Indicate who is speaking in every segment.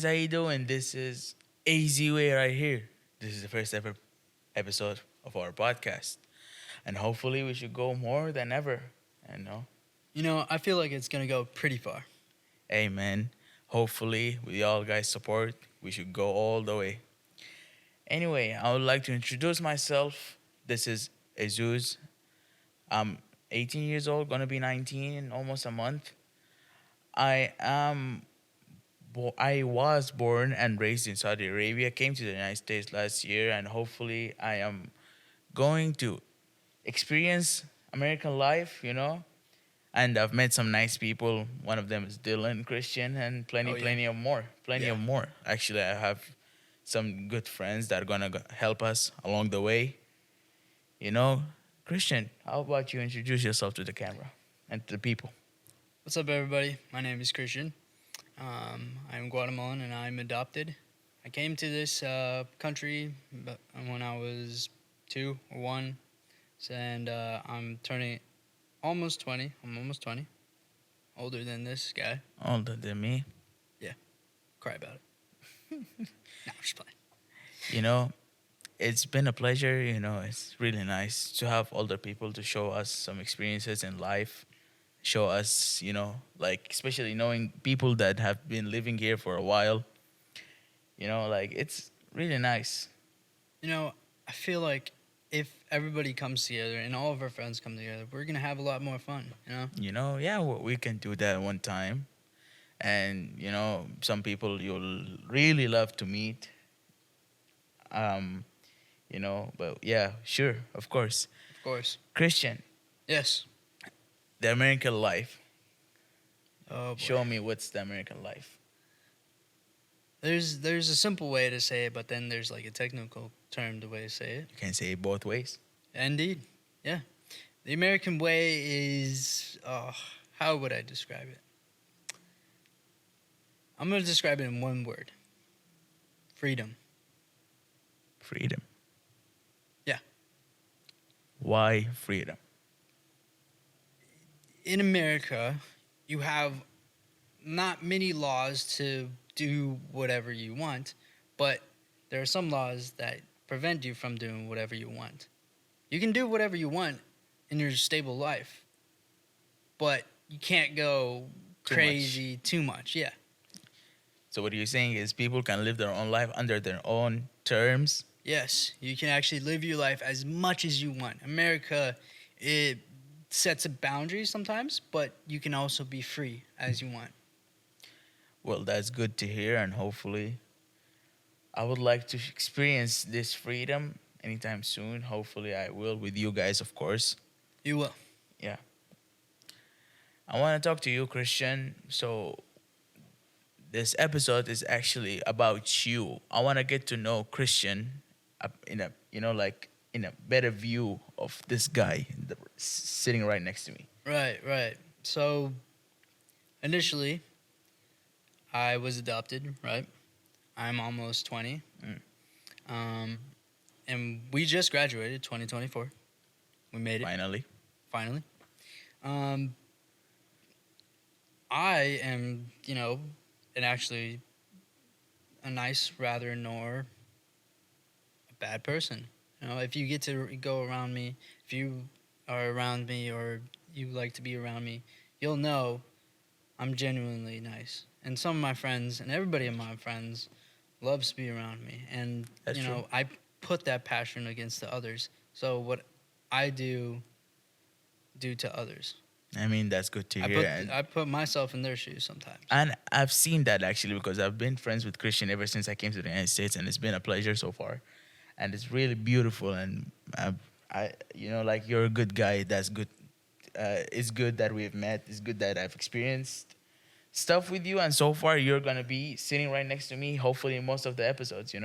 Speaker 1: guys, how you doing? This is Easy Way right here. This is the first ever episode of our podcast, and hopefully we should go more than ever. You know,
Speaker 2: I feel like it's gonna go pretty far.
Speaker 1: amen. Hopefully, with y'all guys' support, we should go all the way. Anyway, I would like to introduce myself. This is Jesus. I'm 18 years old, gonna be 19 in almost a month. I am I was born and raised in Saudi Arabia, came to the United States last year, and hopefully I am going to experience American life, And I've met some nice people. One of them is Dylan, Christian, and
Speaker 2: Oh yeah,
Speaker 1: plenty of more. Plenty
Speaker 2: yeah.
Speaker 1: of more. Actually, I have some good friends that are going to help us along the way. You know, Christian, how about you introduce yourself to the camera and to the people?
Speaker 2: What's up, everybody? My name is Christian. I'm Guatemalan and I'm adopted. I came to this country when I was 2 or 1, and I'm turning almost 20. I'm almost 20, older than this guy.
Speaker 1: Older than me.
Speaker 2: Cry about it. No, I'm just playing.
Speaker 1: You know, it's been a pleasure. It's really nice to have older people to show us some experiences in life, show us, like especially knowing people that have been living here for a while. Like it's really nice.
Speaker 2: I feel like if everybody comes together and all of our friends come together, we're gonna have a lot more fun.
Speaker 1: Yeah, we can do that one time. And, some people you'll really love to meet. Um, but yeah, sure, of course.
Speaker 2: Of course.
Speaker 1: Christian,
Speaker 2: Yes.
Speaker 1: the American life.
Speaker 2: Oh boy.
Speaker 1: Show me what's the American life.
Speaker 2: There's a simple way to say it, but then there's like a technical term the way to say it.
Speaker 1: You can say it both ways.
Speaker 2: Indeed, yeah. The American way is, how would I describe it? I'm gonna describe it in one word: freedom.
Speaker 1: Freedom.
Speaker 2: Yeah.
Speaker 1: Why freedom?
Speaker 2: In America, you have not many laws to do whatever you want, but there are some laws that prevent you from doing whatever you want. You can do whatever you want in your stable life, but you can't go
Speaker 1: Too
Speaker 2: crazy too much. Yeah.
Speaker 1: So what you're saying is people can live their own life under their own terms.
Speaker 2: Yes, you can actually live your life as much as you want. America, it sets a boundary sometimes, but you can also be free as you want.
Speaker 1: Well, that's good to hear, and hopefully I would like to experience this freedom anytime soon. Hopefully I will with you guys, of course.
Speaker 2: You will.
Speaker 1: Yeah. I want to talk to you, Christian. So this episode is actually about you. I want to get to know Christian in a, like in a better view of this guy sitting right next to me.
Speaker 2: Right. So, initially, I was adopted, right? I'm almost 20. And we just graduated 2024. We made it. Finally. I am, and actually a nice rather nor a bad person. If you get to go around me, if you are around me or you like to be around me, you'll know I'm genuinely nice. And some of my friends and everybody of my friends loves to be around me. And,
Speaker 1: That's true.
Speaker 2: I put that passion against the others. So what I do to others.
Speaker 1: I mean, that's good to hear.
Speaker 2: I put myself in their shoes sometimes.
Speaker 1: And I've seen that actually because I've been friends with Christian ever since I came to the United States, and it's been a pleasure so far. And it's really beautiful. And like you're a good guy. That's good. It's good that we've met. It's good that I've experienced stuff with you. And so far, you're gonna be sitting right next to me. Hopefully, in most of the episodes.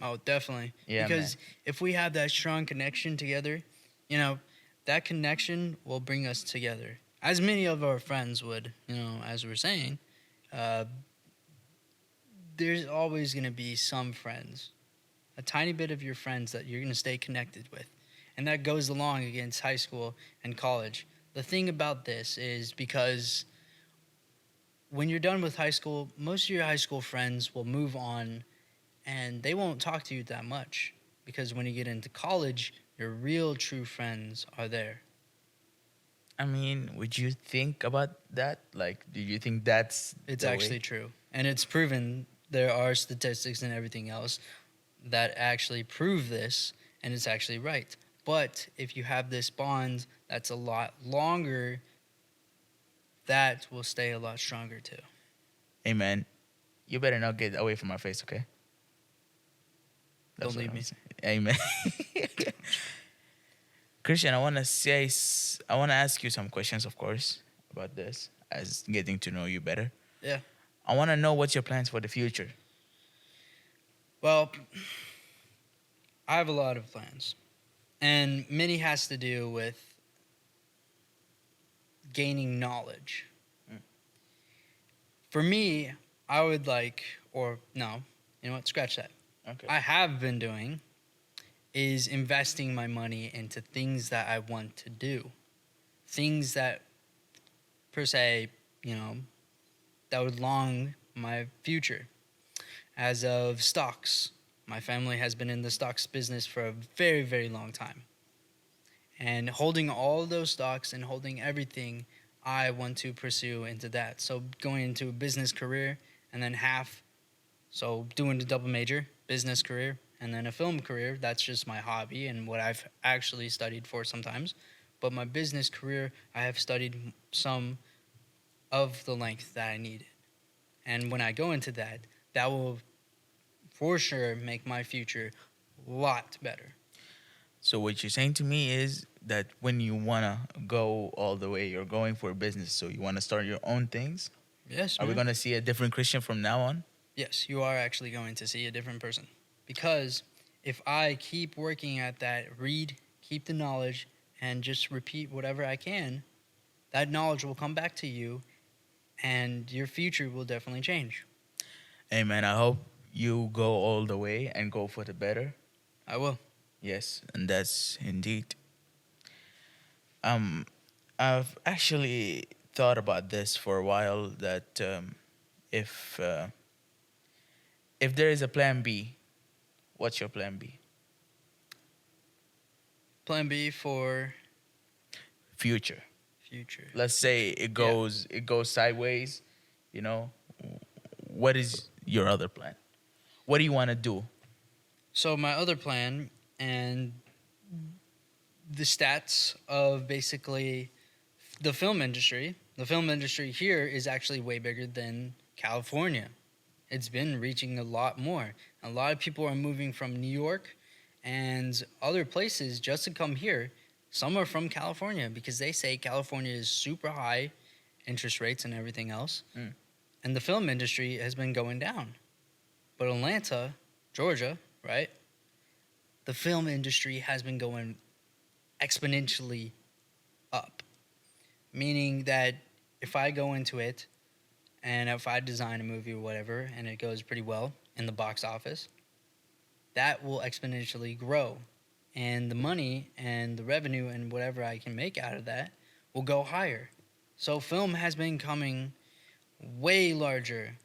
Speaker 2: Oh, definitely.
Speaker 1: Yeah,
Speaker 2: because
Speaker 1: man.
Speaker 2: if we have that strong connection together, that connection will bring us together. As many of our friends would, as we're saying, there's always going to be some friends, a tiny bit of your friends that you're going to stay connected with. And that goes along against high school and college. The thing about this is because when you're done with high school, most of your high school friends will move on and they won't talk to you that much because when you get into college, your real true friends are there.
Speaker 1: I mean, would you think about that? Like, do you think that's
Speaker 2: It's
Speaker 1: the way?
Speaker 2: actually true. And it's proven there are statistics and everything else that actually prove this, and it's actually right. But if you have this bond that's a lot longer, that will stay a lot stronger too.
Speaker 1: Hey, man, you better not get away from my face, okay?
Speaker 2: Don't
Speaker 1: That's what
Speaker 2: leave
Speaker 1: I'm
Speaker 2: me.
Speaker 1: saying. Amen. Christian, I want to ask you some questions, of course, about this, as getting to know you better.
Speaker 2: Yeah.
Speaker 1: I want to know what's your plans for the future.
Speaker 2: Well, I have a lot of plans, and many has to do with gaining knowledge.
Speaker 1: Mm.
Speaker 2: For me, I would like, or no, you know what? Scratch that.
Speaker 1: Okay.
Speaker 2: I have been doing is investing my money into things that I want to do, things that per se, you know, that would long my future. As of stocks, my family has been in the stocks business for a very, very long time. And holding all those stocks and holding everything, I want to pursue into that. So going into a business career and then half, so doing the double major, business career, and then a film career. That's just my hobby and what I've actually studied for sometimes. But my business career, I have studied some of the length that I needed. And when I go into that, that will for sure make my future a lot better.
Speaker 1: So what you're saying to me is that when you wanna go all the way, you're going for a business. So you wanna start your own things.
Speaker 2: Yes,
Speaker 1: Are we
Speaker 2: man.
Speaker 1: gonna see a different Christian from now on?
Speaker 2: Yes, you are actually going to see a different person. Because if I keep working at that, read, keep the knowledge, and just repeat whatever I can, that knowledge will come back to you and your future will definitely change.
Speaker 1: Hey man, I hope you go all the way and go for the better.
Speaker 2: I will.
Speaker 1: Yes, and that's indeed. Um, I've actually thought about this for a while. That if uh, if there is a plan B, what's your plan B?
Speaker 2: Plan B for
Speaker 1: Future.
Speaker 2: future.
Speaker 1: Let's say
Speaker 2: Yeah.
Speaker 1: it goes sideways. You know, what is your other plan? What do you want to do?
Speaker 2: So my other plan and the stats of basically the film industry. The film industry here is actually way bigger than California. It's been reaching a lot more. A lot of people are moving from New York and other places just to come here. Some are from California because they say California is super high interest rates and everything else.
Speaker 1: Mm.
Speaker 2: And the film industry has been going down. But Atlanta, Georgia, right? The film industry has been going exponentially up. Meaning that if I go into it and if I design a movie or whatever and it goes pretty well in the box office, that will exponentially grow. And the money and the revenue and whatever I can make out of that will go higher. So film has been coming way larger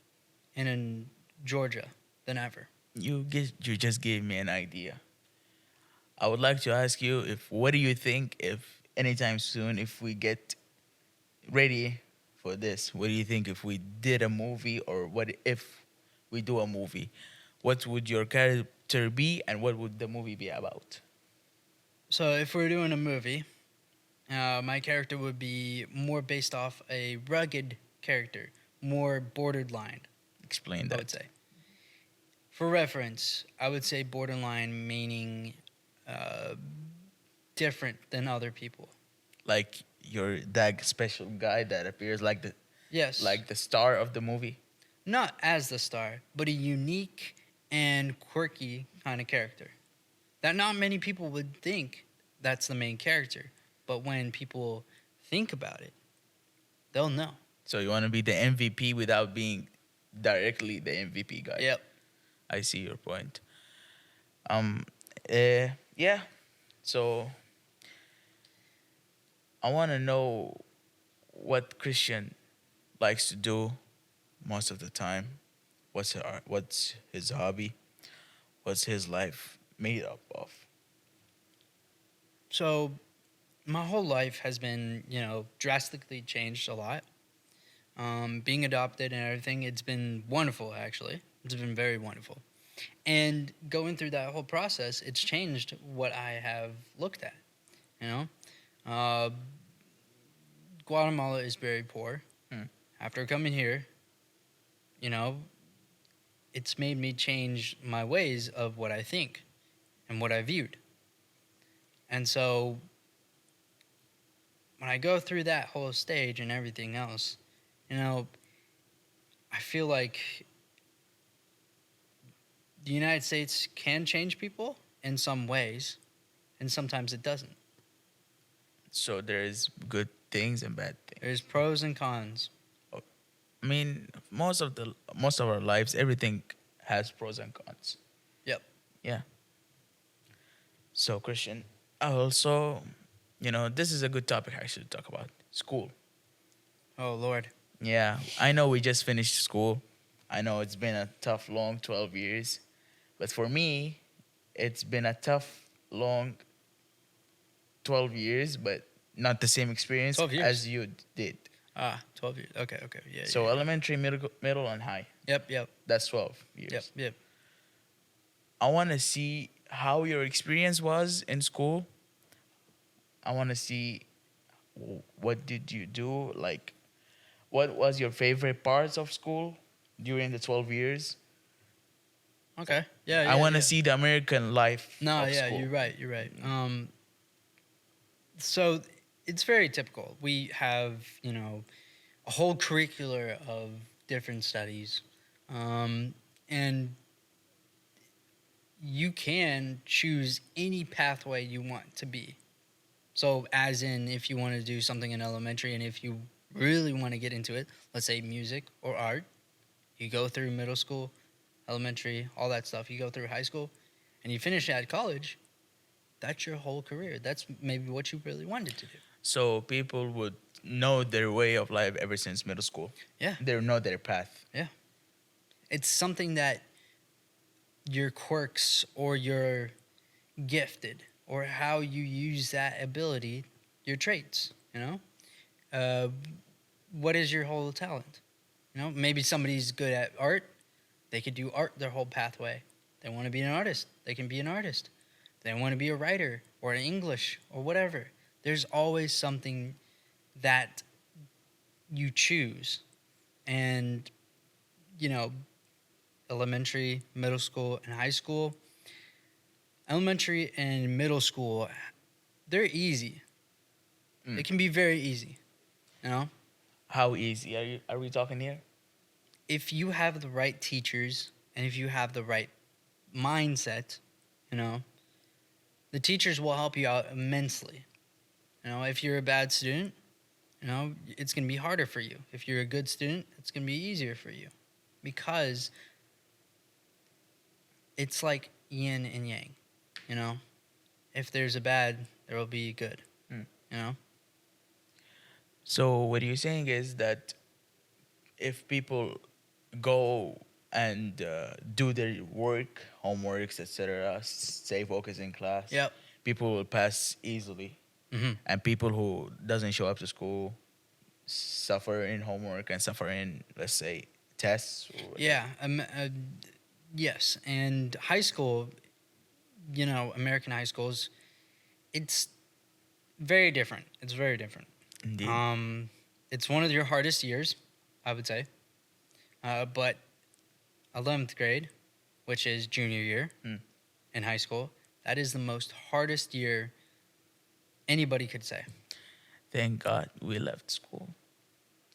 Speaker 2: in Georgia than ever.
Speaker 1: You just gave me an idea. I would like to ask you if what do you think if anytime soon if we get ready for this, what do you think if we did a movie or what if we do a movie? What would your character be and what would the movie be about?
Speaker 2: So if we're doing a movie, my character would be more based off a rugged character, more borderline,
Speaker 1: Explain
Speaker 2: I would
Speaker 1: that.
Speaker 2: say. For reference, I would say borderline meaning uh, different than other people.
Speaker 1: Like you're that special guy that appears
Speaker 2: Yes,
Speaker 1: like the star of the movie.
Speaker 2: not as the star, but a unique and quirky kind of character that not many people would think that's the main character. But when people think about it, they'll know.
Speaker 1: So you want to be the MVP without being directly the MVP guy.
Speaker 2: Yep.
Speaker 1: I see your point. Um, yeah. So I want to know what Christian likes to do most of the time? What's his hobby? What's his life made up of?
Speaker 2: So my whole life has been, drastically changed a lot. Being adopted and everything, it's been wonderful, actually. It's been very wonderful. And going through that whole process, it's changed what I have looked at, you know? Uh, Guatemala is very poor.
Speaker 1: Hmm.
Speaker 2: After coming here, you know, it's made me change my ways of what I think and what I viewed. And so when I go through that whole stage and everything else, you know, I feel like the United States can change people in some ways, and sometimes it doesn't.
Speaker 1: So there's good things and bad things.
Speaker 2: There's pros and cons.
Speaker 1: I mean, most of our lives, everything has pros and cons.
Speaker 2: Yep.
Speaker 1: Yeah. So Christian, I also, this is a good topic actually to talk about school.
Speaker 2: Oh, Lord.
Speaker 1: Yeah, I know we just finished school. I know it's been a tough, long 12 years. But for me, it's been a tough, long 12 years, but not the same experience
Speaker 2: 12 years.
Speaker 1: as you did.
Speaker 2: 12 years. Okay. Yeah.
Speaker 1: So
Speaker 2: yeah.
Speaker 1: elementary, middle, and high.
Speaker 2: Yep.
Speaker 1: That's 12 years.
Speaker 2: Yep.
Speaker 1: I want to see how your experience was in school. I want to see what did you do? Like, what was your favorite parts of school during the 12 years?
Speaker 2: Okay. Yeah.
Speaker 1: I want to
Speaker 2: yeah.
Speaker 1: see the American life
Speaker 2: No,
Speaker 1: of
Speaker 2: yeah,
Speaker 1: school.
Speaker 2: you're right. So it's very typical. We have, a whole curricular of different studies. And you can choose any pathway you want to be. So, as in, if you want to do something in elementary and if you really want to get into it, let's say music or art, you go through middle school, elementary, all that stuff. You go through high school and you finish at college, that's your whole career. That's maybe what you really wanted to do.
Speaker 1: So people would know their way of life ever since middle school.
Speaker 2: Yeah.
Speaker 1: They know their path.
Speaker 2: It's something that your quirks or your gifted or how you use that ability, your traits, what is your whole talent? Maybe somebody's good at art. They could do art their whole pathway. They want to be an artist. They can be an artist. They want to be a writer or an English or whatever. There's always something that you choose. And, elementary, middle school, and high school. Elementary and middle school, they're easy. It can be very easy,
Speaker 1: How easy are we talking here?
Speaker 2: If you have the right teachers and if you have the right mindset, the teachers will help you out immensely. If you're a bad student, it's going to be harder for you. If you're a good student, it's going to be easier for you because it's like yin and yang, If there's a bad, there will be good,
Speaker 1: So what you're saying is that if people go and do their work, homeworks, etc., stay focused in class,
Speaker 2: Yep.
Speaker 1: people will pass easily.
Speaker 2: Mm-hmm.
Speaker 1: And people who doesn't show up to school suffer in homework and suffer in, let's say, tests. Or
Speaker 2: Yeah. Yes. And high school, American high schools, it's very different. It's very different.
Speaker 1: Indeed.
Speaker 2: It's one of your hardest years, I would say. But 11th grade, which is junior year in high school, that is the most hardest year anybody could say.
Speaker 1: Thank God we left school.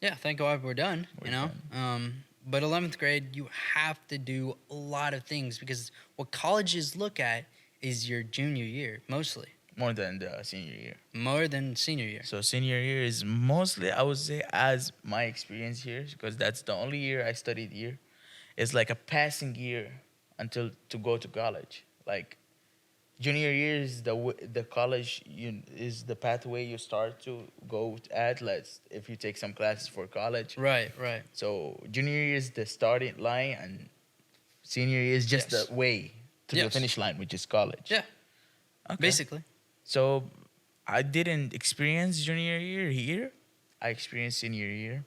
Speaker 2: Yeah, thank God we're done,
Speaker 1: We're done.
Speaker 2: But 11th grade, you have to do a lot of things because what colleges look at is your junior year, mostly.
Speaker 1: More than the senior year.
Speaker 2: More than senior year.
Speaker 1: So senior year is mostly, I would say, as my experience here, because that's the only year I studied here. It's like a passing year until to go to college. Like Junior year is the college is the pathway you start to go at. Let's if you take some classes for college.
Speaker 2: Right, right.
Speaker 1: So junior year is the starting line, and senior year is just the
Speaker 2: Yes.
Speaker 1: way to the
Speaker 2: Yes.
Speaker 1: finish line, which is college.
Speaker 2: Yeah,
Speaker 1: Okay.
Speaker 2: basically.
Speaker 1: So I didn't experience junior year here. I experienced senior year.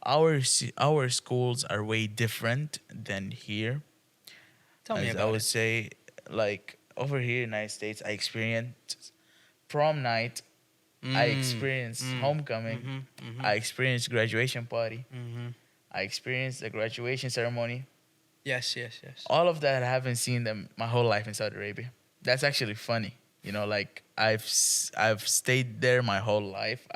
Speaker 1: Our schools are way different than here.
Speaker 2: Tell me
Speaker 1: As I
Speaker 2: about
Speaker 1: would
Speaker 2: it.
Speaker 1: say, like over here in the United States, I experienced prom night. I
Speaker 2: Mm,
Speaker 1: experienced
Speaker 2: mm,
Speaker 1: homecoming.
Speaker 2: mm-hmm, mm-hmm,
Speaker 1: I experienced graduation party.
Speaker 2: mm-hmm.
Speaker 1: I experienced the graduation ceremony.
Speaker 2: Yes, yes, yes.
Speaker 1: All of that, I haven't seen them my whole life in Saudi Arabia. That's actually funny. Like I've stayed there my whole life.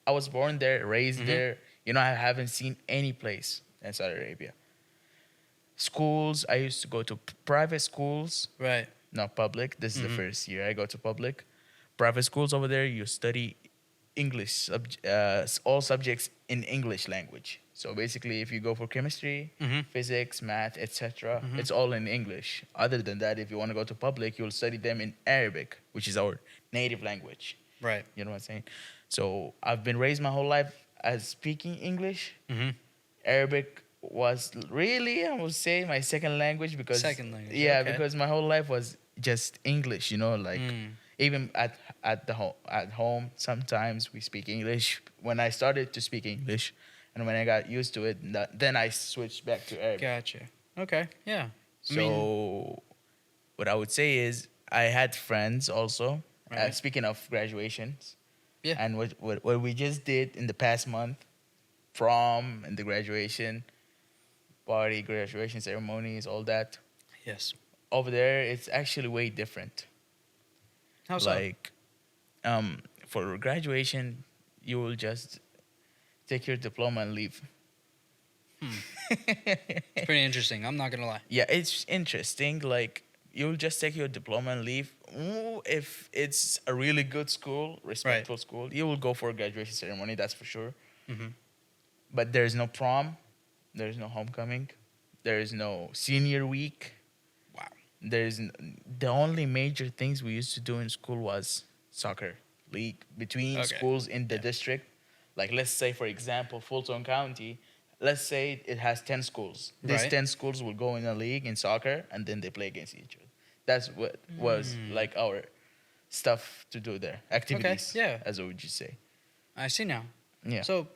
Speaker 1: I was born there, raised
Speaker 2: Mm-hmm.
Speaker 1: there. I haven't seen any place in Saudi Arabia. Schools, I used to go to private schools,
Speaker 2: Right.
Speaker 1: not public. This is the
Speaker 2: Mm-hmm.
Speaker 1: first year I go to public. Private schools over there, you study English, all subjects in English language. So basically, if you go for chemistry,
Speaker 2: Mm-hmm.
Speaker 1: physics, math, etc.,
Speaker 2: Mm-hmm.
Speaker 1: it's all in English. Other than that, if you want to go to public, you'll study them in Arabic, which is our native language.
Speaker 2: Right.
Speaker 1: You know what I'm saying? So I've been raised my whole life as speaking English.
Speaker 2: Mm-hmm.
Speaker 1: Arabic was really, I would say, my second language because
Speaker 2: Second language.
Speaker 1: yeah,
Speaker 2: Okay.
Speaker 1: because my whole life was just English. Like
Speaker 2: Mm.
Speaker 1: even at home sometimes we speak English. When I started to speak English, and when I got used to it, then I switched back to Arabic.
Speaker 2: Gotcha. Okay. Yeah. I
Speaker 1: So
Speaker 2: mean,
Speaker 1: what I would say is I had friends also.
Speaker 2: Right.
Speaker 1: Speaking of graduations,
Speaker 2: Yeah.
Speaker 1: and what we just did in the past month, prom and the graduation party, graduation ceremonies, all that.
Speaker 2: Yes.
Speaker 1: Over there, it's actually way different.
Speaker 2: How so?
Speaker 1: Like, for graduation, you will just take your diploma and leave.
Speaker 2: It's pretty interesting. I'm not gonna lie.
Speaker 1: Yeah, it's interesting. Like, you'll just take your diploma and leave. Ooh, if it's a really good school, respectful school, you will go for a graduation ceremony, that's for sure.
Speaker 2: Mm-hmm.
Speaker 1: But there's no prom, there's no homecoming, there is no senior week.
Speaker 2: Wow.
Speaker 1: The only major things we used to do in school was soccer league between
Speaker 2: Okay.
Speaker 1: schools in the
Speaker 2: Yeah.
Speaker 1: district. Like, let's say, for example, Fulton County, let's say it has 10 schools. These
Speaker 2: Right.
Speaker 1: 10 schools will go in a league in soccer, and then they play against each other. That's what was like our stuff to do there. Activities,
Speaker 2: yeah.
Speaker 1: as would you say.
Speaker 2: I see now.
Speaker 1: Yeah.
Speaker 2: So,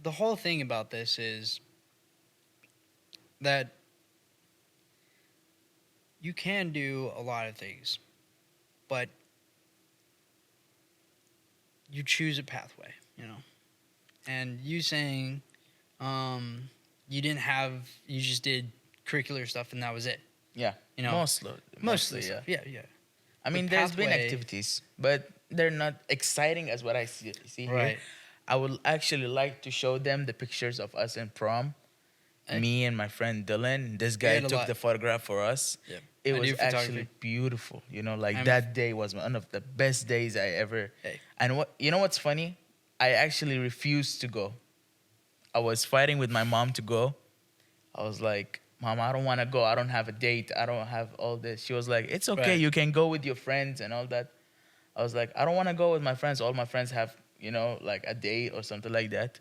Speaker 2: the whole thing about this is that you can do a lot of things, but you choose a pathway, And you saying you just did curricular stuff and that was it.
Speaker 1: Yeah.
Speaker 2: Mostly
Speaker 1: Mostly,
Speaker 2: stuff.
Speaker 1: yeah.
Speaker 2: Yeah.
Speaker 1: I
Speaker 2: The
Speaker 1: mean, there's been
Speaker 2: pathway-
Speaker 1: activities, but they're not exciting as what I see here.
Speaker 2: Right.
Speaker 1: I would actually like to show them the pictures of us in prom.
Speaker 2: And-
Speaker 1: Me and my friend Dylan. This
Speaker 2: We
Speaker 1: guy
Speaker 2: had a
Speaker 1: took
Speaker 2: lot.
Speaker 1: the photograph for us.
Speaker 2: Yeah.
Speaker 1: It
Speaker 2: I
Speaker 1: was
Speaker 2: do
Speaker 1: actually
Speaker 2: photography.
Speaker 1: beautiful. Like
Speaker 2: I'm-
Speaker 1: that day was one of the best days I ever.
Speaker 2: Hey.
Speaker 1: And what's funny? I actually refused to go. I was fighting with my mom to go. I was like, Mom, I don't want to go. I don't have a date. I don't have all this. She was like, it's okay.
Speaker 2: Right.
Speaker 1: You can go with your friends and all that. I was like, I don't want to go with my friends. All my friends have, like a date or something like that.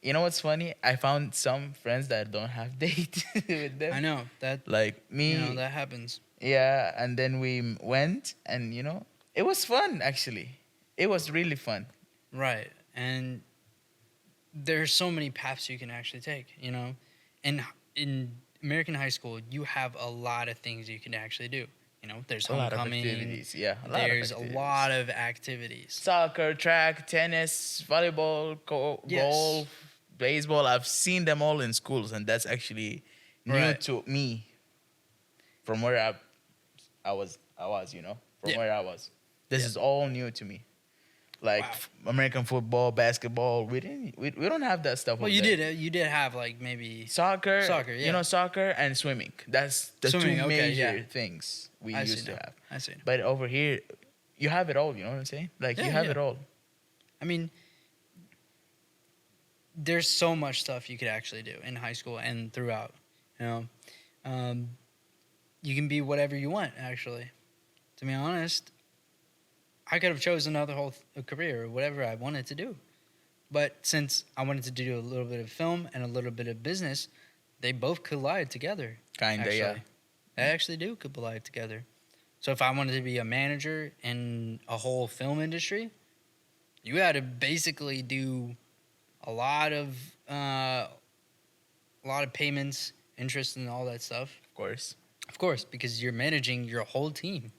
Speaker 1: You know what's funny? I found some friends that don't have date with them.
Speaker 2: I know that.
Speaker 1: Like me.
Speaker 2: That happens.
Speaker 1: Yeah, and then we went, and it was fun. Actually, it was really fun.
Speaker 2: Right. And there's so many paths you can actually take, And in American high school, you have a lot of things you can actually do. There's
Speaker 1: A lot of
Speaker 2: homecoming.
Speaker 1: activities. Yeah,
Speaker 2: There's a lot of activities.
Speaker 1: Soccer, track, tennis, volleyball,
Speaker 2: Yes.
Speaker 1: golf, baseball. I've seen them all in schools, and that's actually new
Speaker 2: Right.
Speaker 1: to me. From where I was, from
Speaker 2: Yeah.
Speaker 1: where I was. This
Speaker 2: Yeah.
Speaker 1: is all new to me. Like
Speaker 2: Wow.
Speaker 1: American football, basketball. We don't have that stuff.
Speaker 2: Well,
Speaker 1: over
Speaker 2: you
Speaker 1: there.
Speaker 2: did have like maybe
Speaker 1: Soccer,
Speaker 2: yeah.
Speaker 1: soccer and swimming. That's the
Speaker 2: Swimming,
Speaker 1: two
Speaker 2: okay,
Speaker 1: major
Speaker 2: yeah.
Speaker 1: things we
Speaker 2: I see
Speaker 1: used to
Speaker 2: now.
Speaker 1: have.
Speaker 2: I see.
Speaker 1: But over here, you have it all. You know what I'm saying? Like
Speaker 2: Yeah,
Speaker 1: you have
Speaker 2: yeah.
Speaker 1: it all.
Speaker 2: I mean, there's so much stuff you could actually do in high school and throughout. You know, um, you can be whatever you want. Actually, to be honest, I could have chosen another whole career or whatever I wanted to do. But since I wanted to do a little bit of film and a little bit of business, they both collide together.
Speaker 1: Kinda, yeah.
Speaker 2: Actually, they actually do collide together. So if I wanted to be a manager in a whole film industry, you had to basically do a lot of uh, a lot of payments, interest, and all that stuff.
Speaker 1: Of course.
Speaker 2: Of course, because you're managing your whole team.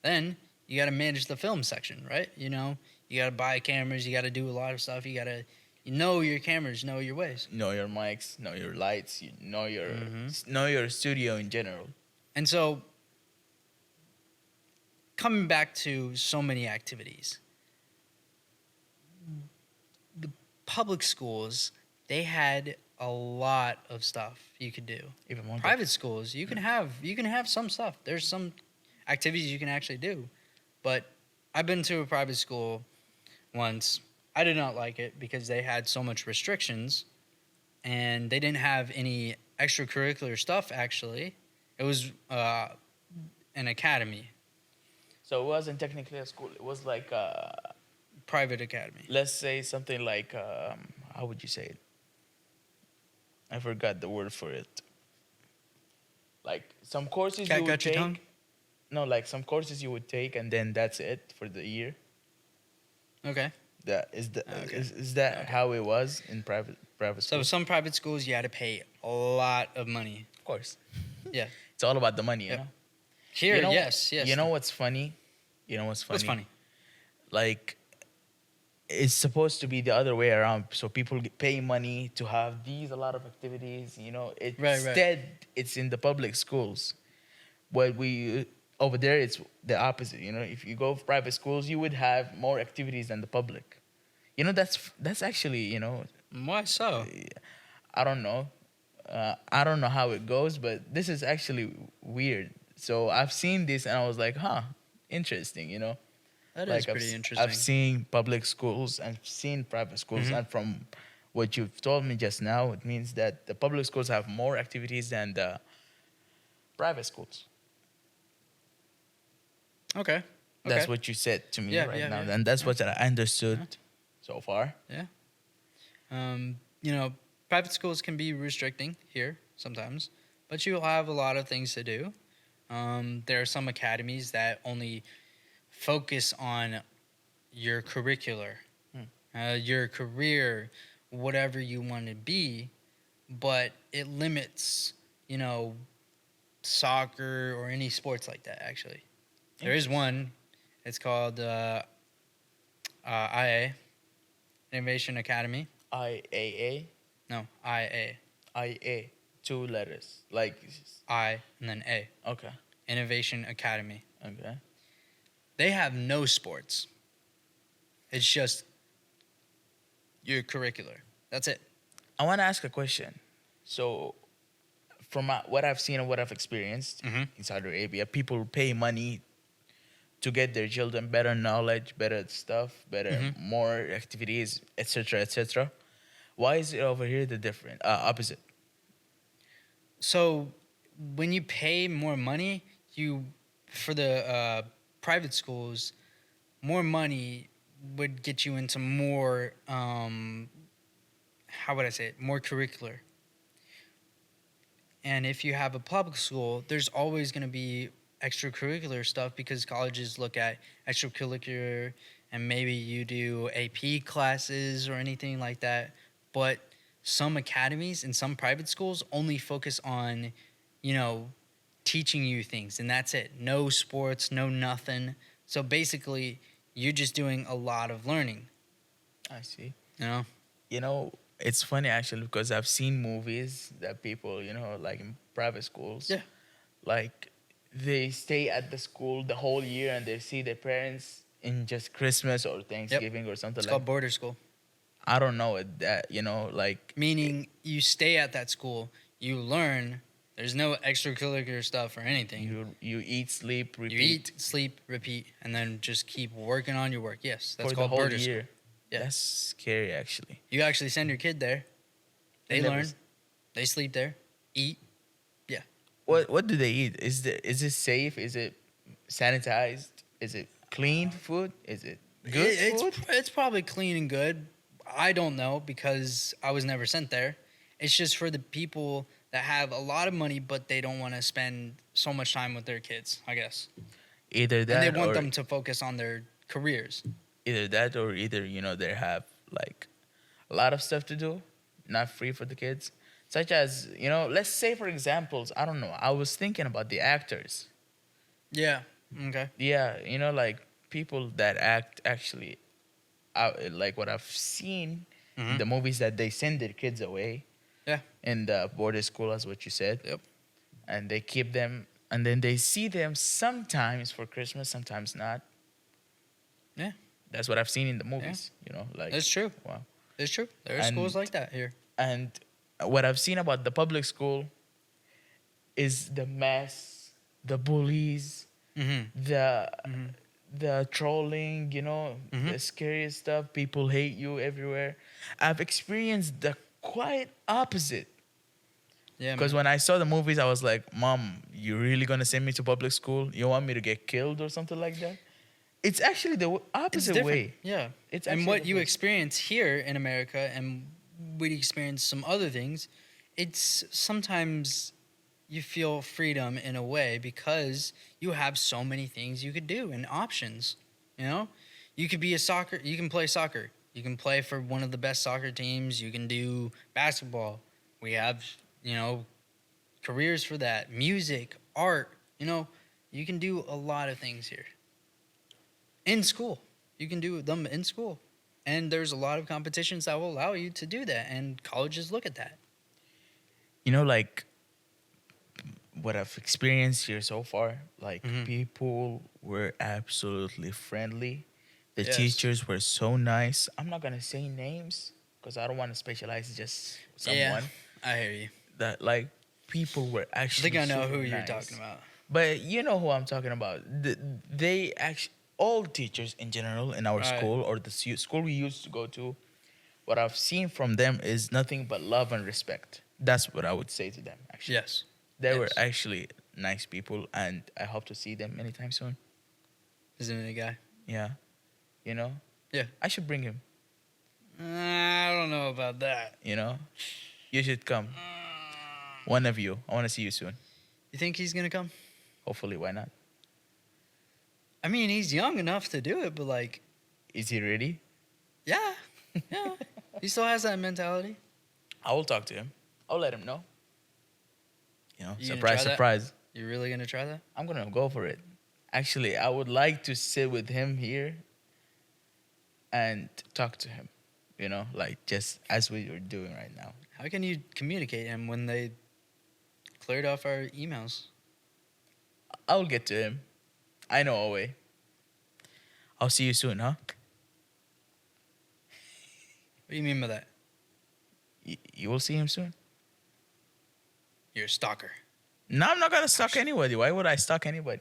Speaker 2: Then you got to manage the film section, right? You know, you got to buy cameras. You got to do a lot of stuff. You got to know your cameras, know your ways.
Speaker 1: Know your mics, know your lights, you
Speaker 2: Mhm.
Speaker 1: know your studio in general.
Speaker 2: And so, coming back to so many activities, the public schools, they had a lot of stuff you could do.
Speaker 1: Even more.
Speaker 2: Private schools, you can have some stuff. There's some activities you can actually do. But I've been to a private school once. I did not like it because they had so much restrictions and they didn't have any extracurricular stuff actually. It was an academy,
Speaker 1: So it wasn't technically a school. It was like,
Speaker 2: private academy.
Speaker 1: let's say something like, how would you say it? I forgot the word for it. Like some courses
Speaker 2: Cat
Speaker 1: you would
Speaker 2: got your
Speaker 1: take.
Speaker 2: tongue?
Speaker 1: No, like some courses you would take, and then that's it for the year.
Speaker 2: Okay.
Speaker 1: Is
Speaker 2: Okay.
Speaker 1: is that
Speaker 2: Okay.
Speaker 1: how it was in private
Speaker 2: So
Speaker 1: school?
Speaker 2: some private schools you had to pay a lot of money.
Speaker 1: Of course,
Speaker 2: Yeah.
Speaker 1: it's all about the money, you
Speaker 2: Yep.
Speaker 1: know.
Speaker 2: Here,
Speaker 1: You know,
Speaker 2: yes.
Speaker 1: You know what's funny? You know what's funny?
Speaker 2: What's funny?
Speaker 1: Like it's supposed to be the other way around. So people pay money to have these a lot of activities. You know,
Speaker 2: Right.
Speaker 1: instead it's in the public schools. What we over there, it's the opposite. You know, if you go for private schools, you would have more activities than the public. You know, that's actually, you know,
Speaker 2: Why so?
Speaker 1: I don't know. I don't know how it goes, but this is actually weird. So I've seen this and I was like, huh, interesting, you know?
Speaker 2: That
Speaker 1: Like
Speaker 2: is pretty
Speaker 1: I've
Speaker 2: interesting.
Speaker 1: seen public schools and seen private schools,
Speaker 2: Mhm.
Speaker 1: and from what you've told me just now, it means that the public schools have more activities than the private schools.
Speaker 2: Okay.
Speaker 1: That's
Speaker 2: Okay.
Speaker 1: what you said to me
Speaker 2: Yeah,
Speaker 1: right
Speaker 2: yeah,
Speaker 1: now,
Speaker 2: yeah,
Speaker 1: and that's
Speaker 2: yeah.
Speaker 1: what I understood so far.
Speaker 2: Yeah. You know, private schools can be restricting here sometimes, but you'll have a lot of things to do. There are some academies that only focus on your curricular, your career, whatever you want to be, but it limits, you know, soccer or any sports like that, actually. There is one. It's called IA, Innovation Academy.
Speaker 1: IAA,
Speaker 2: No, IA.
Speaker 1: IA, two letters. Like,
Speaker 2: I and then A.
Speaker 1: okay,
Speaker 2: Innovation Academy.
Speaker 1: okay.
Speaker 2: They have no sports. It's just your curricular. That's it.
Speaker 1: I want to ask a question. So, from what I've seen and what I've experienced
Speaker 2: Mhm.
Speaker 1: in Saudi Arabia, people pay money to get their children better knowledge, better stuff, better
Speaker 2: Mhm.
Speaker 1: more activities, etc., etc. Why is it over here the different opposite?
Speaker 2: So when you pay more money, for the private schools, more money would get you into more how would I say it? More curricular. And if you have a public school, there's always going to be extracurricular stuff because colleges look at extracurricular and maybe you do AP classes or anything like that. But some academies and some private schools only focus on, you know, teaching you things and that's it. No sports, no nothing. So basically, you're just doing a lot of learning,
Speaker 1: I see.
Speaker 2: you know?
Speaker 1: You know, it's funny actually because I've seen movies that people, you know, like in private schools,
Speaker 2: Yeah.
Speaker 1: like they stay at the school the whole year and they see their parents in just Christmas or Thanksgiving or something
Speaker 2: It's
Speaker 1: like.
Speaker 2: called border school.
Speaker 1: I don't know it that, you know, like
Speaker 2: Meaning you stay at that school, you learn. There's no extracurricular stuff or anything.
Speaker 1: you eat, sleep, repeat
Speaker 2: You eat, sleep, repeat, and then just keep working on your work. Yes, that's
Speaker 1: for the
Speaker 2: called
Speaker 1: whole
Speaker 2: border
Speaker 1: year.
Speaker 2: school. Yeah.
Speaker 1: That's scary, actually.
Speaker 2: You actually send your kid there. They
Speaker 1: Never
Speaker 2: learn. They sleep there. Eat. Yeah.
Speaker 1: What do they eat? Is it safe? Is it sanitized? Is it clean food? Is it good food?
Speaker 2: It's probably clean and good. I don't know because I was never sent there. It's just for the people that have a lot of money, but they don't want to spend so much time with their kids, I guess.
Speaker 1: Either
Speaker 2: And they
Speaker 1: that
Speaker 2: want
Speaker 1: or
Speaker 2: them to focus on their careers.
Speaker 1: either they have like a lot of stuff to do, not free for the kids. Such as, let's say for examples, I don't know. I was thinking about the actors.
Speaker 2: Yeah. Okay.
Speaker 1: Yeah, like people that act actually out, like what I've seen in
Speaker 2: Mm-hmm.
Speaker 1: the movies, that they send their kids away
Speaker 2: Yeah.
Speaker 1: in the border school, as what you said.
Speaker 2: Yep.
Speaker 1: And they keep them, and then they see them sometimes for Christmas, sometimes not.
Speaker 2: Yeah.
Speaker 1: That's what I've seen in the movies. Like,
Speaker 2: It's true.
Speaker 1: wow.
Speaker 2: It's true. There are
Speaker 1: And
Speaker 2: schools like that here.
Speaker 1: and what I've seen about the public school is the mess, the bullies,
Speaker 2: Mm-hmm.
Speaker 1: the
Speaker 2: Mm-hmm.
Speaker 1: the trolling,
Speaker 2: Mhm.
Speaker 1: the scariest stuff. People hate you everywhere. I've experienced the quite opposite.
Speaker 2: Yeah,
Speaker 1: Because
Speaker 2: man.
Speaker 1: when I saw the movies, I was like, Mom, you really gonna send me to public school? You want me to get killed or something like that? It's actually the
Speaker 2: It's
Speaker 1: opposite
Speaker 2: different.
Speaker 1: way.
Speaker 2: Yeah.
Speaker 1: It's
Speaker 2: And
Speaker 1: actually
Speaker 2: what
Speaker 1: the
Speaker 2: you
Speaker 1: way.
Speaker 2: experience here in America and we experience some other things, it's sometimes you feel freedom in a way because you have so many things you could do and options. You know? You could be you can play soccer. You can play for one of the best soccer teams. You can do basketball. We have, careers for that. Music, art, you can do a lot of things here. In school. You can do them in school. And there's a lot of competitions that will allow you to do that. And colleges look at that.
Speaker 1: Like what I've experienced here so far, like
Speaker 2: Mhm.
Speaker 1: people were absolutely friendly. The
Speaker 2: Yes.
Speaker 1: teachers were so nice. I'm not gonna say names because I don't want to specialize just
Speaker 2: Yeah,
Speaker 1: someone.
Speaker 2: I hear you.
Speaker 1: That like people were
Speaker 2: I think
Speaker 1: actually
Speaker 2: I know
Speaker 1: super
Speaker 2: who you're talking
Speaker 1: nice.
Speaker 2: about.
Speaker 1: But you know who I'm talking about. They actually, all teachers in general in our
Speaker 2: Right.
Speaker 1: school or the school we used to go to, what I've seen from them is nothing but love and respect. That's what I would say to them. Actually,
Speaker 2: Yes.
Speaker 1: they were
Speaker 2: Yes.
Speaker 1: actually nice people, and I hope to see them anytime soon.
Speaker 2: Isn't it a guy?
Speaker 1: Yeah, you know.
Speaker 2: Yeah.
Speaker 1: I should bring him.
Speaker 2: I don't know about that.
Speaker 1: You should come. One of you. I want to see you soon.
Speaker 2: You think he's gonna come?
Speaker 1: Hopefully, why not?
Speaker 2: I mean, he's young enough to do it, but like,
Speaker 1: Is he ready?
Speaker 2: yeah, yeah, he still has that mentality.
Speaker 1: I will talk to him. I'll let him know.
Speaker 2: You gonna
Speaker 1: Surprise,
Speaker 2: try that?
Speaker 1: surprise.
Speaker 2: You really gonna try that?
Speaker 1: I'm gonna go for it. Actually, I would like to sit with him here and talk to him. Like just as we are doing right now.
Speaker 2: How can you communicate him when they cleared off our emails?
Speaker 1: I'll get to him. I know a way. I'll see you soon, huh?
Speaker 2: What do you mean by that?
Speaker 1: You will see him soon.
Speaker 2: You're a stalker.
Speaker 1: No, I'm not gonna stalk anybody. Why would I stalk anybody?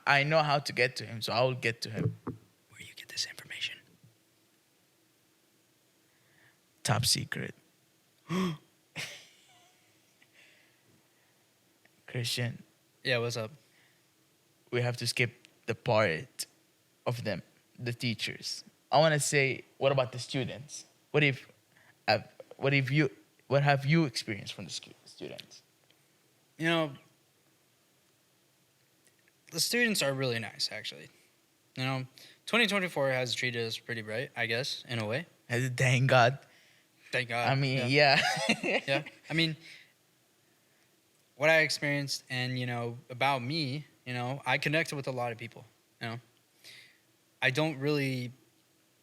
Speaker 1: I know how to get to him, so I will get to him.
Speaker 2: Where do you get this information?
Speaker 1: Top secret. Christian,
Speaker 2: Yeah, what's up?
Speaker 1: we have to skip the part of them, the teachers. I want to say, what about the students? Uh, what have you experienced from the students?
Speaker 2: You know, the students are really nice, actually. 2024 has treated us pretty bright, I guess, in a way.
Speaker 1: Thank God.
Speaker 2: Thank God.
Speaker 1: I mean, yeah.
Speaker 2: Yeah. I mean, what I experienced and, about me, I connected with a lot of people, I don't really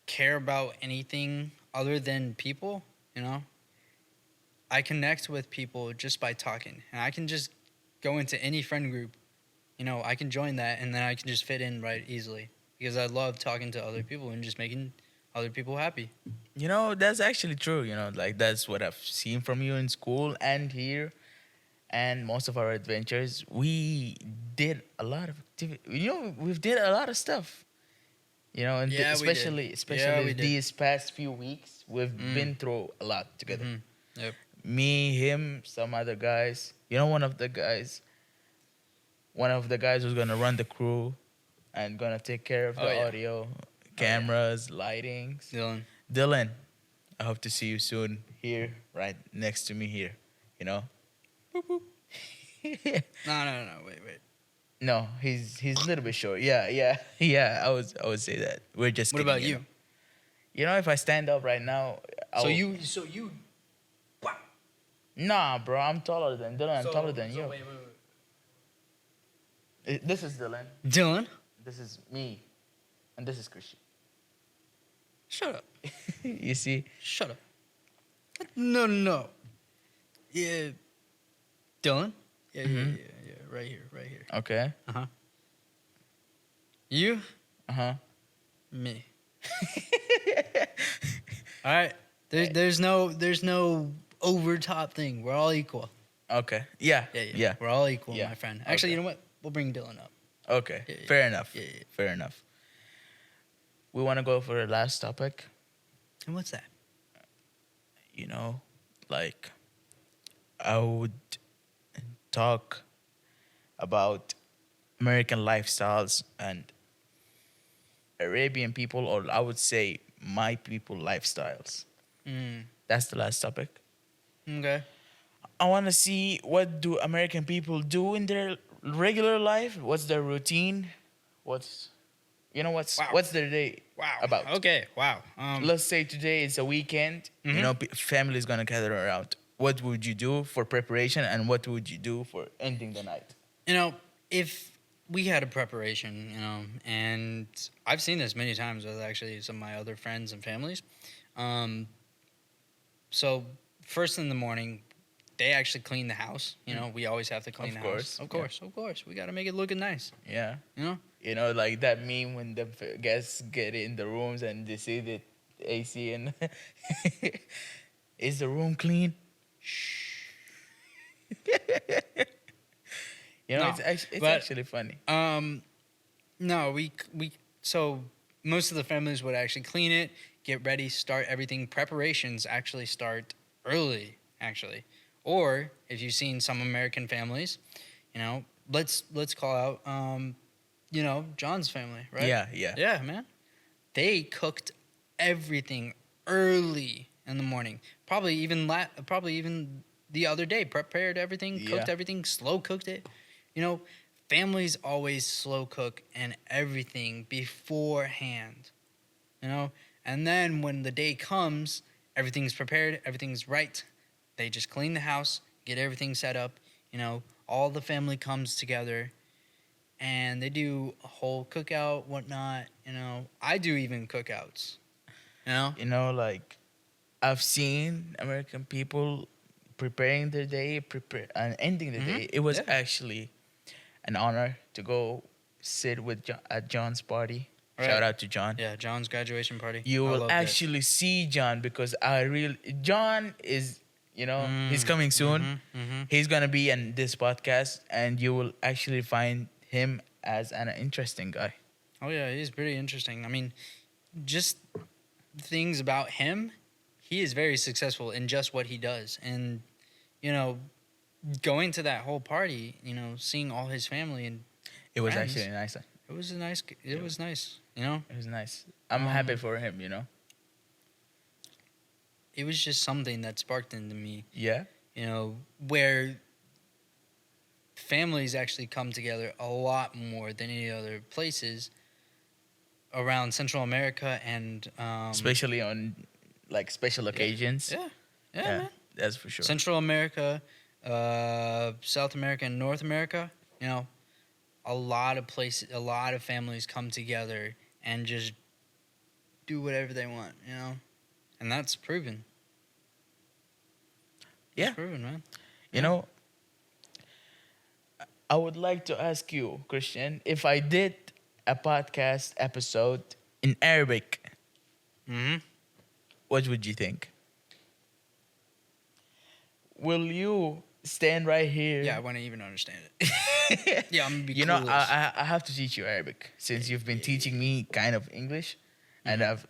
Speaker 2: care about anything other than people, I connect with people just by talking. And I can just go into any friend group, I can join that and then I can just fit in right easily because I love talking to other people and just making other people happy.
Speaker 1: That's actually true. Like that's what I've seen from you in school and here, and most of our adventures. We did a lot of activity. We've did a lot of stuff. You know, and
Speaker 2: Yeah, we did.
Speaker 1: especially
Speaker 2: Yeah,
Speaker 1: especially
Speaker 2: we did.
Speaker 1: these past few weeks, we've
Speaker 2: Mm.
Speaker 1: been through a lot together.
Speaker 2: Mhm. Yep.
Speaker 1: Me, him, some other guys. You know, one of the guys was gonna run the crew and gonna take care of
Speaker 2: Oh
Speaker 1: the
Speaker 2: yeah.
Speaker 1: audio,
Speaker 2: Oh yeah.
Speaker 1: cameras, lightings.
Speaker 2: Dylan.
Speaker 1: Dylan, I hope to see you soon here, right next to me here. You know. Boop, boop.
Speaker 2: No. Wait.
Speaker 1: No, he's a little bit short. Yeah, yeah, yeah. I would say that. We're just
Speaker 2: What
Speaker 1: kidding.
Speaker 2: about
Speaker 1: You know.
Speaker 2: you?
Speaker 1: You know, if I stand up right now,
Speaker 2: So
Speaker 1: I'll.
Speaker 2: you. Wow.
Speaker 1: Nah, bro. I'm taller than Dylan. I'm taller
Speaker 2: So
Speaker 1: than you.
Speaker 2: wait.
Speaker 1: This is Dylan.
Speaker 2: Dylan,
Speaker 1: This is me, and this is Christian.
Speaker 2: shut up.
Speaker 1: You see?
Speaker 2: Shut up. No. Yeah. Dylan. Yeah.
Speaker 1: Mhm.
Speaker 2: Yeah. Right here.
Speaker 1: Okay.
Speaker 2: Uh huh. You,
Speaker 1: Uh huh.
Speaker 2: me. All right. There's no over top thing. We're all equal.
Speaker 1: Okay. Yeah.
Speaker 2: Yeah. We're all equal,
Speaker 1: Yeah.
Speaker 2: my friend. Actually,
Speaker 1: Okay.
Speaker 2: you know what? We'll bring Dylan up.
Speaker 1: Okay.
Speaker 2: Yeah,
Speaker 1: Fair enough.
Speaker 2: Yeah.
Speaker 1: Fair enough. We want to go for the last topic.
Speaker 2: And what's that?
Speaker 1: You know, like I would talk about American lifestyles and Arabian people, or I would say my people lifestyles.
Speaker 2: Mm.
Speaker 1: That's the last topic.
Speaker 2: Okay.
Speaker 1: I want to see what do American people do in their regular life. What's their routine? What's
Speaker 2: Wow.
Speaker 1: what's their day
Speaker 2: Wow.
Speaker 1: about?
Speaker 2: Okay. Wow.
Speaker 1: Let's say today is a weekend. You
Speaker 2: Mhm.
Speaker 1: know, family is gonna gather around. What would you do for preparation, and what would you do for ending the night?
Speaker 2: You know, if we had a preparation, and I've seen this many times with actually some of my other friends and families. So first in the morning, they actually clean the house. We always have to clean
Speaker 1: Of
Speaker 2: the
Speaker 1: course,
Speaker 2: house. Of course. We got to make it looking nice.
Speaker 1: Yeah.
Speaker 2: You know?
Speaker 1: You know, like that meme when the guests get in the rooms and they see the AC and is the room clean? Shh. You know,
Speaker 2: No,
Speaker 1: it's
Speaker 2: but-
Speaker 1: actually funny.
Speaker 2: No, so most of the families would actually clean it, get ready, start everything. Preparations actually start early, actually. Or if you've seen some American families, let's call out John's family, right?
Speaker 1: Yeah.
Speaker 2: Yeah, man. They cooked everything early in the morning. Probably even the other day, prepared everything, cooked
Speaker 1: Yeah.
Speaker 2: everything, slow cooked it. Families always slow cook and everything beforehand. And then when the day comes, everything's prepared, everything's right. They just clean the house, get everything set up. All the family comes together, and they do a whole cookout, whatnot. I do even cookouts.
Speaker 1: You know, like I've seen American people preparing their day, and ending the
Speaker 2: Mhm.
Speaker 1: day. It was
Speaker 2: Yeah.
Speaker 1: actually an honor to go sit with at John's party.
Speaker 2: Right.
Speaker 1: Shout out to John.
Speaker 2: Yeah, John's graduation party.
Speaker 1: You
Speaker 2: I
Speaker 1: will
Speaker 2: loved it.
Speaker 1: actually see John because John is, he's coming soon. He's gonna be in this podcast, and you will actually find him as an interesting guy.
Speaker 2: Oh yeah, he's pretty interesting. I mean, just things about him. He is very successful in just what he does, and going to that whole party, seeing all his family, and
Speaker 1: It was
Speaker 2: Friends.
Speaker 1: actually nice.
Speaker 2: it was nice. It was nice.
Speaker 1: It was nice. I'm happy for him.
Speaker 2: It was just something that sparked into me.
Speaker 1: Yeah.
Speaker 2: Where families actually come together a lot more than any other places around Central America and
Speaker 1: Especially on like special occasions.
Speaker 2: yeah,
Speaker 1: Yeah,
Speaker 2: man.
Speaker 1: that's for sure.
Speaker 2: Central America, South America, and North America. A lot of places, a lot of families come together and just do whatever they want. And that's proven.
Speaker 1: Yeah.
Speaker 2: It's proven, man.
Speaker 1: You know, I would like to ask you, Christian, if I did a podcast episode in Arabic,
Speaker 2: Mm-hmm.
Speaker 1: what would you think? Will you stand right here.
Speaker 2: Yeah, I wouldn't even understand it. Yeah, I'm gonna be
Speaker 1: You know,
Speaker 2: clueless.
Speaker 1: I have to teach you Arabic since you've been teaching me kind of English, and
Speaker 2: Mhm.
Speaker 1: I've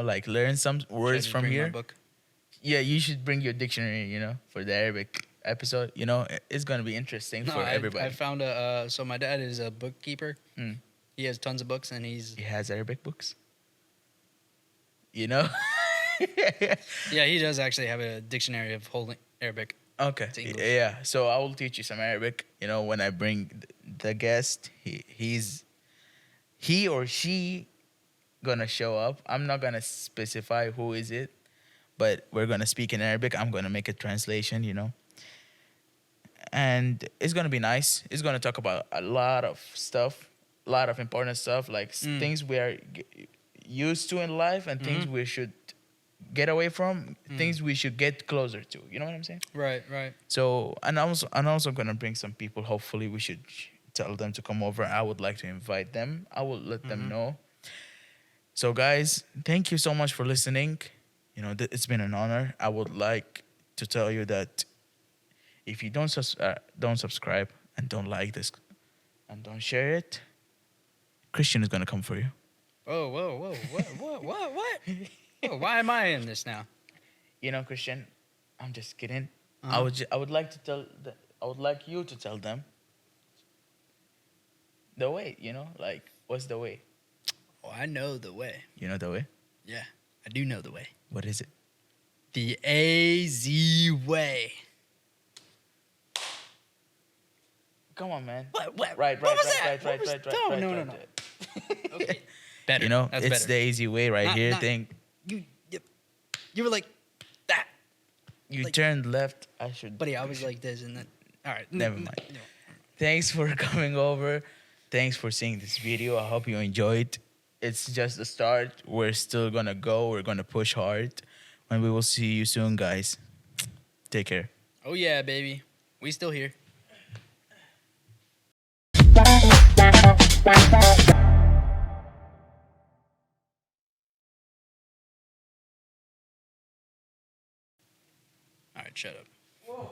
Speaker 1: like learned some
Speaker 2: Should I
Speaker 1: words
Speaker 2: just
Speaker 1: from
Speaker 2: bring my
Speaker 1: here.
Speaker 2: book?
Speaker 1: Yeah, you should bring your dictionary. For the Arabic episode. It's gonna be interesting
Speaker 2: No,
Speaker 1: for
Speaker 2: I
Speaker 1: everybody.
Speaker 2: found a. So my dad is a bookkeeper.
Speaker 1: Mm.
Speaker 2: He has tons of books, and he's
Speaker 1: He has Arabic books. You know.
Speaker 2: yeah, he does actually have a dictionary of holding Arabic.
Speaker 1: Okay.
Speaker 2: To English.
Speaker 1: Yeah. So I will teach you some Arabic. When I bring the guest, he or she gonna show up. I'm not gonna specify who is it, but we're gonna speak in Arabic. I'm gonna make a translation. And it's gonna be nice. It's gonna talk about a lot of stuff, a lot of important stuff, like things we are used to in life and things we should get away from, things we should get closer to. You know what I'm saying?
Speaker 2: Right, right.
Speaker 1: So, and I'm also gonna bring some people. Hopefully, we should tell them to come over. I would like to invite them. I will let them know. So, guys, thank you so much for listening. It's been an honor. I would like to tell you that if you don't subscribe and don't like this and don't share it, Christian is gonna come for you.
Speaker 2: Whoa, whoa, whoa! What? Oh, why am I in this now?
Speaker 1: Christian, I'm just kidding.
Speaker 2: Uh-huh.
Speaker 1: I would like to I would like you to tell them the way. Like what's the way?
Speaker 2: Oh, I know the way.
Speaker 1: You know the way?
Speaker 2: Yeah, I do know the way.
Speaker 1: What is it?
Speaker 2: The AZ way.
Speaker 1: Come on, man.
Speaker 2: What?
Speaker 1: Right.
Speaker 2: What was that?
Speaker 1: Right.
Speaker 2: No. Okay. Better. That's
Speaker 1: It's
Speaker 2: better.
Speaker 1: the easy way right
Speaker 2: Not-
Speaker 1: here.
Speaker 2: not-
Speaker 1: Think
Speaker 2: You were like that,
Speaker 1: you
Speaker 2: like-
Speaker 1: turned left. I should.
Speaker 2: buddy. I was like this, and then all right.
Speaker 1: Never mind.
Speaker 2: No.
Speaker 1: Thanks for coming over. Thanks for seeing this video. I hope you enjoyed. It's just the start. We're still gonna go. We're gonna push hard. And we will see you soon, guys. Take care.
Speaker 2: Oh yeah, baby. We still here. All right, shut up.
Speaker 1: Whoa.